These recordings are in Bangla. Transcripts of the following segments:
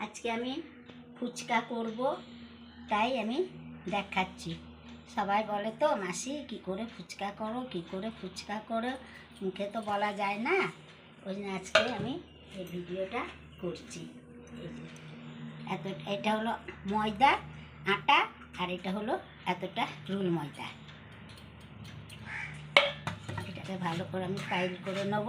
আজকে আমি ফুচকা করব, তাই আমি দেখাচ্ছি। সবাই বলে তো মাসি কী করে ফুচকা করো, কী করে ফুচকা করো, মুখে তো বলা যায় না। ওই জন্য আজকে আমি এই ভিডিওটা করছি। এটা হলো ময়দা, আটা, আর এটা হলো এতটা রুল ময়দা। এটাকে ভালো করে আমি পাইল করে নেব।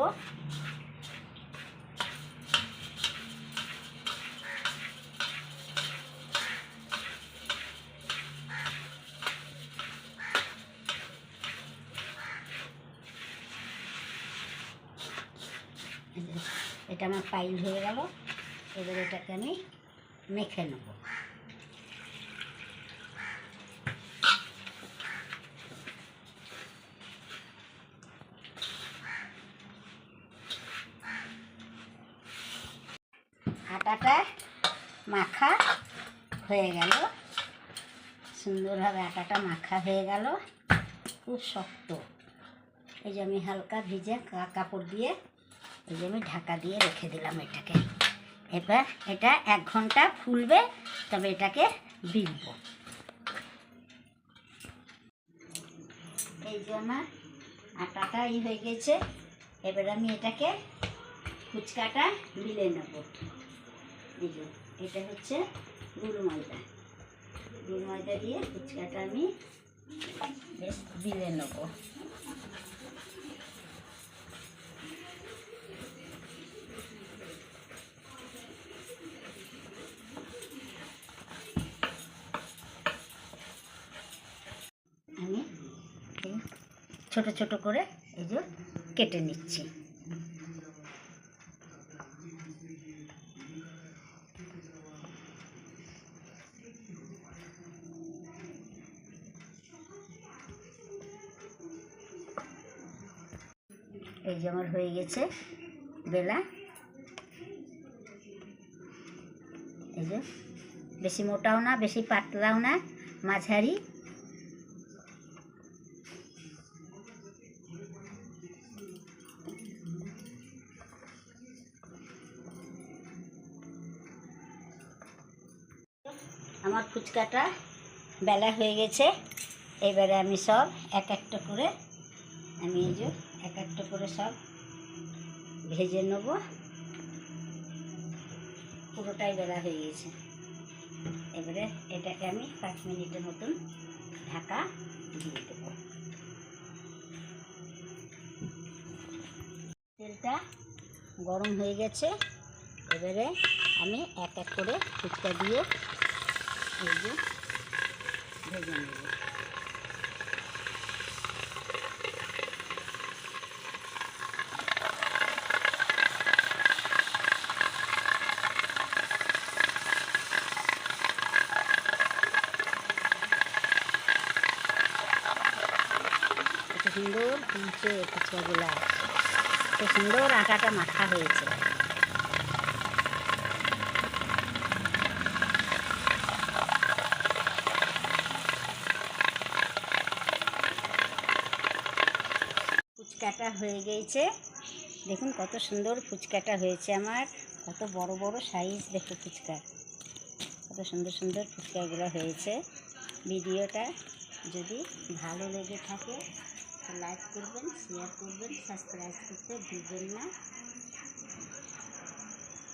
এটা আমার পাইল হয়ে গেল। এবার এটাকে আমি মেখে নেব। আটাটা মাখা হয়ে গেল, সুন্দরভাবে আটাটা মাখা হয়ে গেল, খুব শক্ত। এই যে আমি হালকা ভিজে কাপড় দিয়ে এই যে আমি ঢাকা দিয়ে রেখে দিলাম এটাকে। এবার এটা 1 ঘন্টা ফুলবে, তবে এটাকে বিলব। এই যে আমার আটাটা হয়ে গেছে। এবার আমি এটাকে ফুচকাটা বিলে নেব। এই যে এটা হচ্ছে রুল ময়দা। রুল ময়দা দিয়ে ফুচকাটা আমি বেশ বিলে নেব। আমি ছোট ছোট করে এই যে কেটে নিচ্ছি। এই যে আমার হয়ে গেছে বেলা। এই যে বেশি মোটাও না, বেশি পাতলাও না, মাঝারি। আমার ফুচকাটা বেলা হয়ে গেছে। এবারে আমি সব এক একটা করে আমি এই যে এক একটা করে সব ভেজে নেব। পুরোটাই বেলা হয়ে গেছে। এবারে এটাকে আমি 5 মিনিটের মতন ঢাকা দিয়ে দেবো। তেলটা গরম হয়ে গেছে। এবারে আমি এক এক করে ফুচকা দিয়ে এই যে ভেজে নেব। সুন্দর ফুলছে ফুচকাগুলা, খুব সুন্দর আটাটা মাখা হয়েছে। ফুচকাটা হয়ে গেছে, দেখুন কত সুন্দর ফুচকাটা হয়েছে আমার। কত বড় বড় সাইজ, দেখো ফুচকা, কত সুন্দর সুন্দর ফুচকাগুলো হয়েছে। ভিডিওটা যদি ভালো লেগে থাকে লাইক করবেন, শেয়ার করবেন, সাবস্ক্রাইব করতে ভুলবেন না।